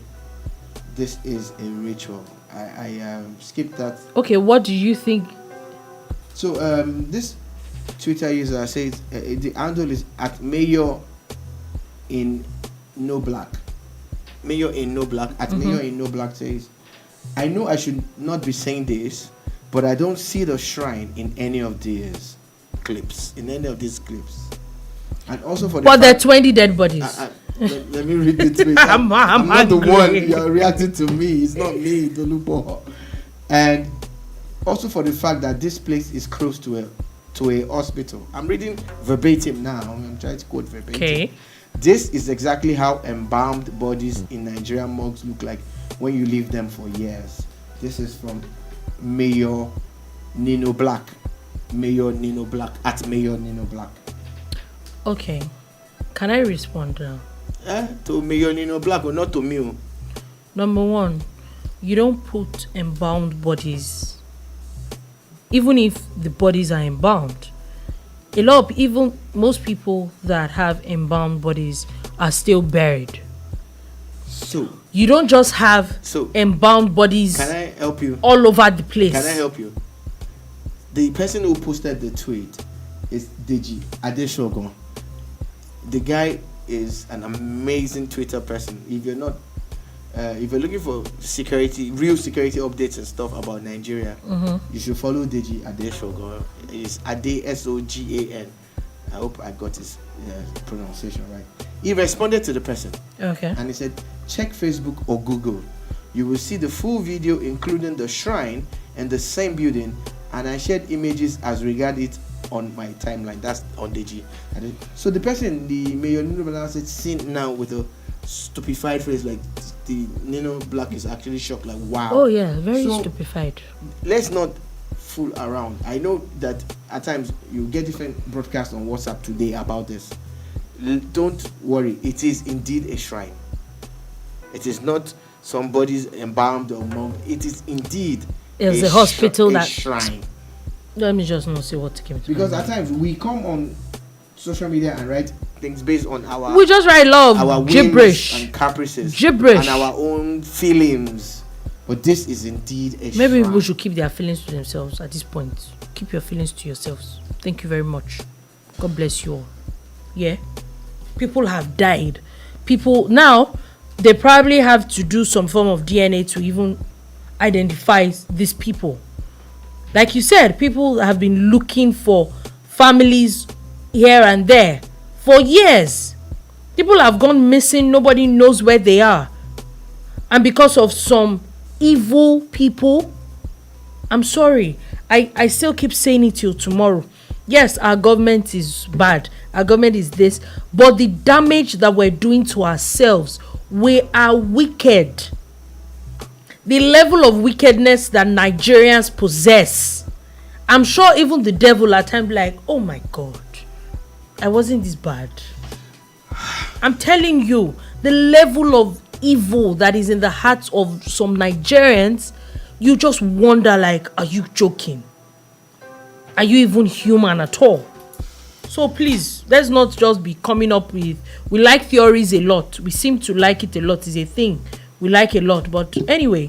this is a ritual. I skipped that. Okay, what do you think? So this Twitter user says the handle is at Mayor in No Black. Mayor in No Black at Mayor in No Black says, I know I should not be saying this, but I don't see the shrine in any of these clips. And also for the there are 20 dead bodies. Let me read the tweet. I'm not the one. You're reacting to me. It's not me, dolupo. And also for the fact that this place is close to a hospital. I'm reading verbatim now. I'm trying to quote verbatim. Okay. This is exactly how embalmed bodies in Nigerian morgues look like when you leave them for years. This is from Mayor Nino Black. Mayor Nino Black at Mayor Nino Black. Okay. Can I respond now? To Mayor Nino Black or not to me? Number one, you don't put embalmed bodies, even if the bodies are embalmed. Most people that have embalmed bodies are still buried. So you don't just have embalmed bodies. Can I help you? All over the place. Can I help you? The person who posted the tweet is Deji Adeshogun. The guy is an amazing Twitter person. If you're looking for real security updates and stuff about Nigeria, you should follow Deji Adeshogun. It's Ade Sogan. I hope I got his pronunciation right. He responded to the person. Okay. And he said, check Facebook or Google. You will see the full video, including the shrine and the same building. And I shared images as regard it on my timeline. That's on Deji. So the person, the Mayor Nino Black, said, seen now with a stupefied face, like the Nino Black is actually shocked, like wow. Oh yeah, very stupefied. Let's not fool around. I know that at times you get different broadcasts on WhatsApp today about this. Don't worry, it is indeed a shrine. It is not somebody's embalmed or monk. It is indeed a hospital a shrine. Let me just not say what came to because at times we come on social media and write things based on we just write our gibberish and caprices and our own feelings. But this is indeed a shrine. Maybe people should keep their feelings to themselves at this point. Keep your feelings to yourselves. Thank you very much. God bless you all. Yeah. People have died. People now, they probably have to do some form of DNA to even identify these people. Like you said, people have been looking for families here and there for years. People have gone missing. Nobody knows where they are. And because of some evil people, I'm sorry, I still keep saying it till tomorrow. Yes, our government is bad. our government is this, but the damage that we're doing to ourselves, we are wicked. The level of wickedness that Nigerians possess, I'm sure even the devil at times like, oh my God, I wasn't this bad. I'm telling you, the level of evil that is in the hearts of some Nigerians, you just wonder like, are you joking? Are you even human at all? So please, let's not just be coming up with, we like theories a lot. We seem to like it a lot. It's a thing we like a lot. But anyway,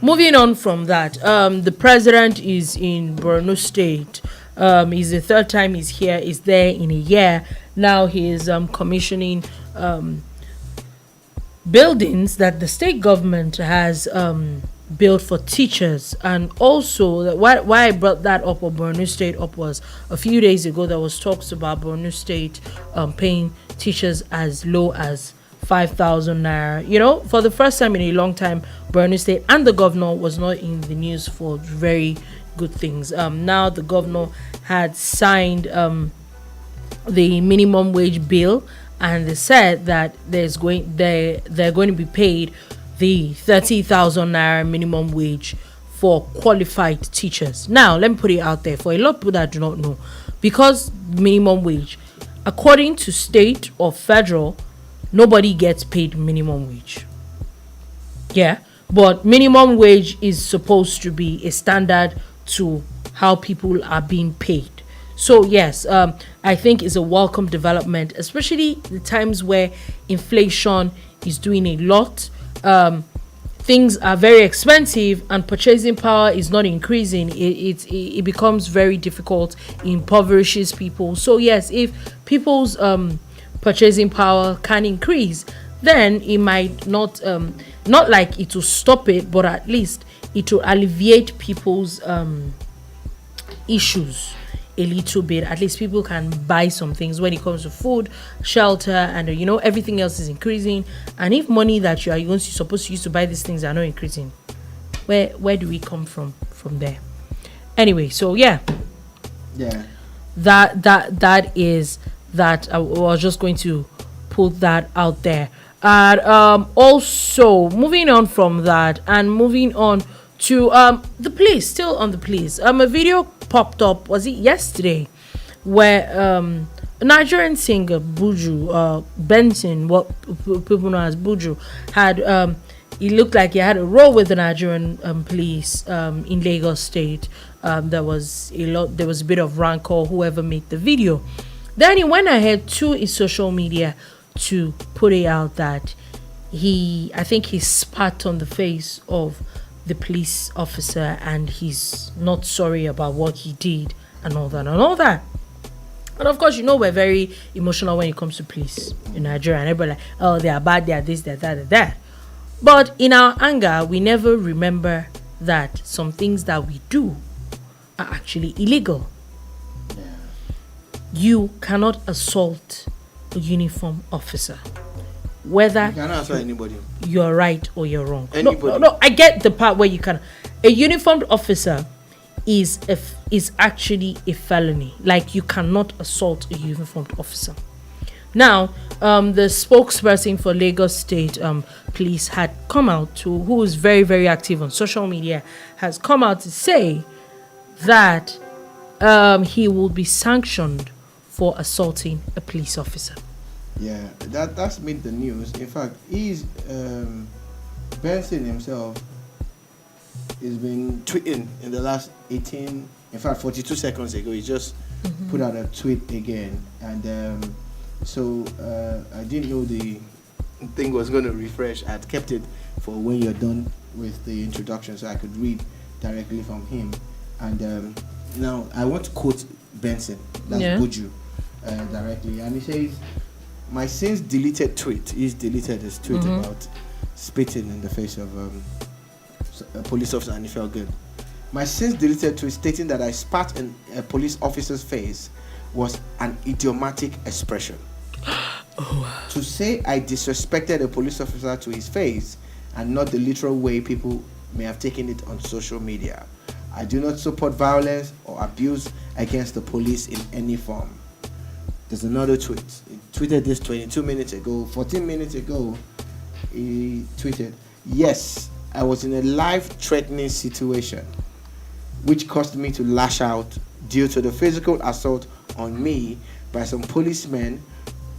moving on from that, the president is in Borno State. It's the third time he's there in a year. Now he is commissioning buildings that the state government has built for teachers. And also, why I brought that up, or Borno State up, was a few days ago there was talks about Borno State paying teachers as low as 5,000 naira. You know, for the first time in a long time, Borno State and the governor was not in the news for very good things. Now the governor had signed the minimum wage bill, and they said that they're going to be paid the 30,000 naira minimum wage for qualified teachers. Now, let me put it out there for a lot of people that do not know, because minimum wage, according to state or federal, nobody gets paid minimum wage. Yeah, but minimum wage is supposed to be a standard to how people are being paid. So yes, I think it's a welcome development, especially the times where inflation is doing a lot. Things are very expensive and purchasing power is not increasing. It becomes very difficult, it impoverishes people. So yes, if people's purchasing power can increase, then it might not like it will stop it, but at least it will alleviate people's issues a little bit. At least people can buy some things when it comes to food, shelter, and everything else is increasing. And if money that you're supposed to use to buy these things are not increasing, where do we come from there? Anyway, so yeah, that is that. I was just going to put that out there. And also moving on from that, and moving on to the police, still on the police. A video popped up, was it yesterday, where a Nigerian singer Buju, Benson, what people know as Buju, had it looked like he had a role with the Nigerian police in Lagos State. There was a bit of rancor, whoever made the video. Then he went ahead to his social media to put it out that I think he spat on the face of the police officer, and he's not sorry about what he did and all that. And of course, we're very emotional when it comes to police in Nigeria, and everybody like, oh, they are bad, they are this, they are that, they are that. But in our anger, we never remember that some things that we do are actually illegal. Yeah. You cannot assault a uniformed officer, whether you cannot assault anybody. You're right or you're wrong. Anybody. No, I get the part where you can. A uniformed officer is actually a felony. Like, you cannot assault a uniformed officer. Now, the spokesperson for Lagos State Police had come out who is very, very active on social media, has come out to say that he will be sanctioned for assaulting a police officer. Yeah, that's made the news. In fact, Benson himself has been tweeting in the last 42 seconds ago. He just put out a tweet again, and so I didn't know the thing was going to refresh. I had kept it for when you're done with the introduction, so I could read directly from him. And now I want to quote Benson, that's Buju, directly, and he says, "My since deleted tweet," he's deleted his tweet about spitting in the face of a police officer, and he felt good. "My since deleted tweet stating that I spat in a police officer's face was an idiomatic expression. To say I disrespected a police officer to his face, and not the literal way people may have taken it on social media. I do not support violence or abuse against the police in any form. There's another tweet. He tweeted this 22 minutes ago, 14 minutes ago. He tweeted, "Yes, I was in a life-threatening situation, which caused me to lash out due to the physical assault on me by some policemen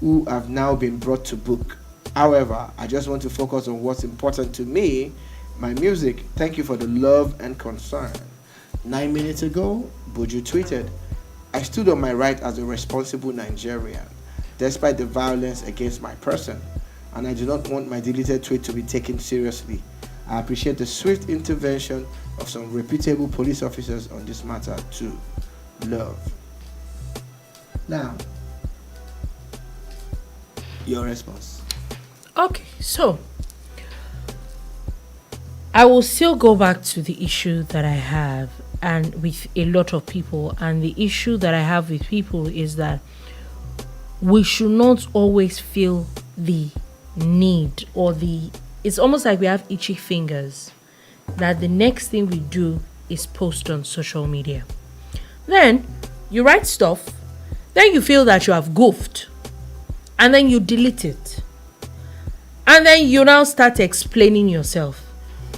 who have now been brought to book. However, I just want to focus on what's important to me, my music. Thank you for the love and concern." 9 minutes ago, Buju tweeted, "I stood on my right as a responsible Nigerian, despite the violence against my person, and I do not want my deleted tweet to be taken seriously. I appreciate the swift intervention of some reputable police officers on this matter too. Love." Now, your response. Okay, so I will still go back to the issue that I have and with a lot of people, and the issue that I have with people is that we should not always feel the need or it's almost like we have itchy fingers that the next thing we do is post on social media. Then you write stuff, then you feel that you have goofed, and then you delete it, and then you now start explaining yourself.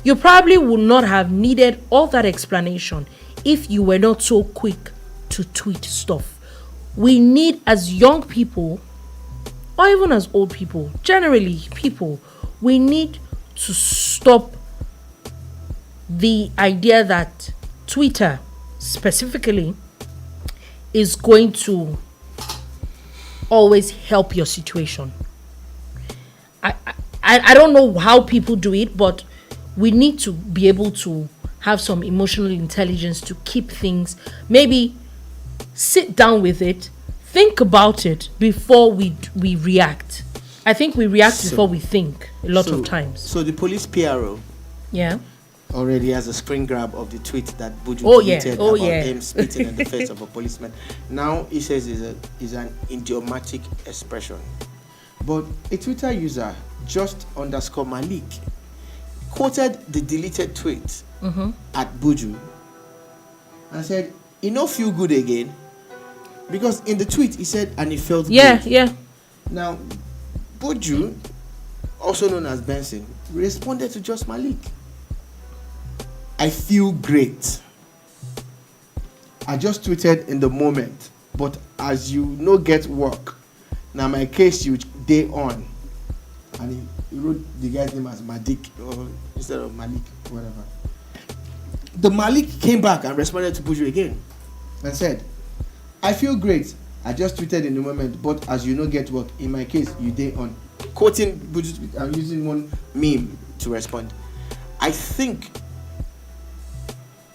You probably would not have needed all that explanation if you were not so quick to tweet stuff. We need, as young people, or even as old people, generally people, we need to stop the idea that Twitter specifically is going to always help your situation. I don't know how people do it, but we need to be able to have some emotional intelligence to keep things, maybe sit down with it, think about it before we react. I think we react before we think a lot of times. So the police PRO already has a screen grab of the tweet that Buju tweeted about him spitting in the face of a policeman. Now he says is an idiomatic expression. But a Twitter user, just_Malik, quoted the deleted tweet at Buju and said, "It no feel good again," because in the tweet he said, and it felt good. Yeah. Now, Buju, also known as Benson, responded to Just Malik. "I feel great. I just tweeted in the moment, but as you no get work, now my case you day on." And he wrote the guy's name as Madik or instead of Malik, whatever. The Malik came back and responded to Buju again and said, "I feel great. I just tweeted in the moment, but as you no get work, in my case, you day on." Quoting Buju's tweet, I'm using one meme to respond. I think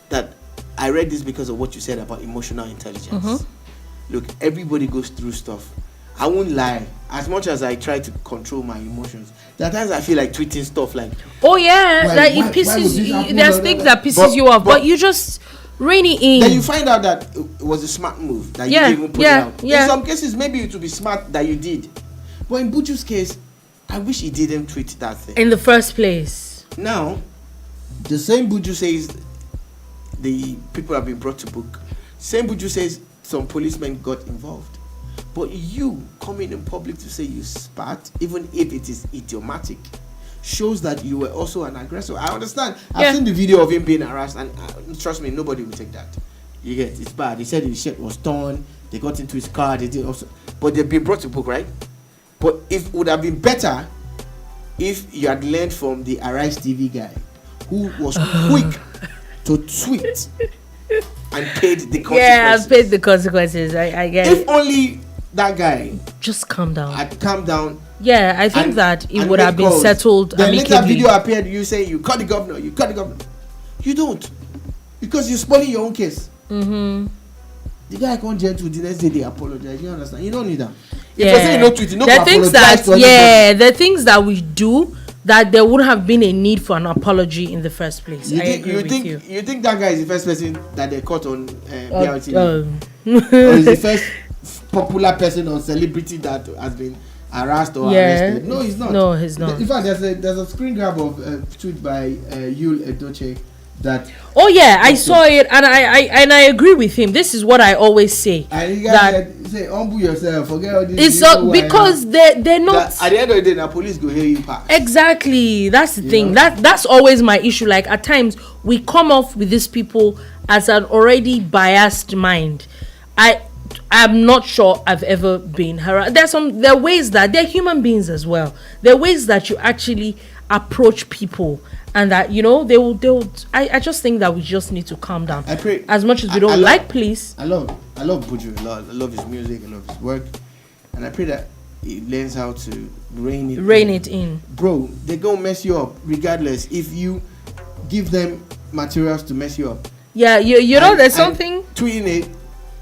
that I read this because of what you said about emotional intelligence. Look, everybody goes through stuff. I won't lie. As much as I try to control my emotions, there are times I feel like tweeting stuff like, it pisses you. There's things that pisses you off, but you just rein it in. Then you find out that it was a smart move that you didn't even put it out. In some cases, maybe it would be smart that you did. But in Buju's case, I wish he didn't tweet that thing in the first place. Now, the same Buju says the people have been brought to book. Same Buju says some policemen got involved. But you coming in public to say you spat, even if it is idiomatic, shows that you were also an aggressor. I understand. I've seen the video of him being harassed, and trust me, nobody will take that. You get it's bad. He said his shirt was torn. They got into his car. They did also, but they've been brought to book, right? But it would have been better if you had learned from the Arise TV guy, who was quick to tweet and paid the consequences. Yeah, I've paid the consequences. I get it. If only that guy just calm down. I'd calm down. Yeah, I think that it would have been settled amicably. Then later video appeared, you say you cut the governor, You don't. Because you're spoiling your own case. The guy can't jail to the next day they apologize. You understand? You don't need that. If you're saying no tweeting, no apologize. The things that we do that there would have been a need for an apology in the first place. You think that guy is the first person that they caught on BRT? Or is the first popular person or celebrity that has been harassed or arrested? No, he's not. No, he's not. In fact, there's a screen grab of a tweet by Yul Edochie that. Oh yeah, I saw it, and I agree with him. This is what I always say. And you guys say humble yourself, forget all this. It's because they're not. At the end of the day, the police go hear you pass. Exactly, that's the thing. That's always my issue. Like at times we come off with these people as an already biased mind. I'm not sure I've ever been harassed. There are ways that they're human beings as well. There are ways that you actually approach people, and that they will. I just think that we just need to calm down. I pray, as much as we don't like police. I love Buju a lot. I love his music. I love his work, and I pray that he learns how to rein it in. Bro, they gonna mess you up regardless if you give them materials to mess you up. Yeah, there's something tweeting it.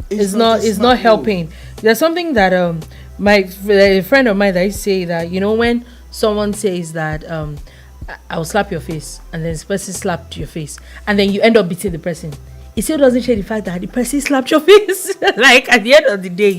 It's not helping. There's something that a friend of mine that I say that when someone says that I'll slap your face, and then this person slapped your face, and then you end up beating the person, it still doesn't change the fact that the person slapped your face. Like at the end of the day,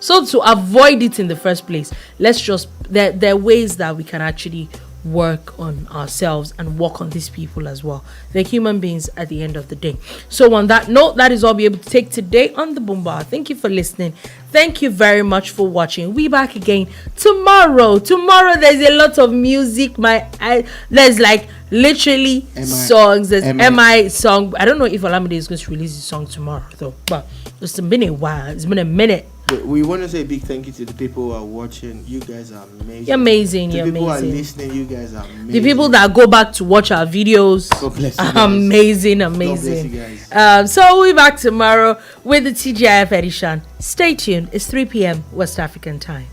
so to avoid it in the first place, let's just there are ways that we can actually work on ourselves and work on these people as well. They're human beings at the end of the day. So on that note, that is all we'll be able to take today on the Boombar. Thank you for listening. Thank you very much for watching. We back again tomorrow. There's a lot of music. There's like literally songs. There's MI song. I don't know if Olamide is going to release his song tomorrow though, but it's been a while. It's been a minute. We want to say a big thank you to the people who are watching. You guys are amazing. You're amazing. The people who are listening, you guys are amazing. The people that go back to watch our videos, God bless you guys. Amazing. God bless you guys. So we'll be back tomorrow with the TGIF edition. Stay tuned. It's 3 p.m. West African time.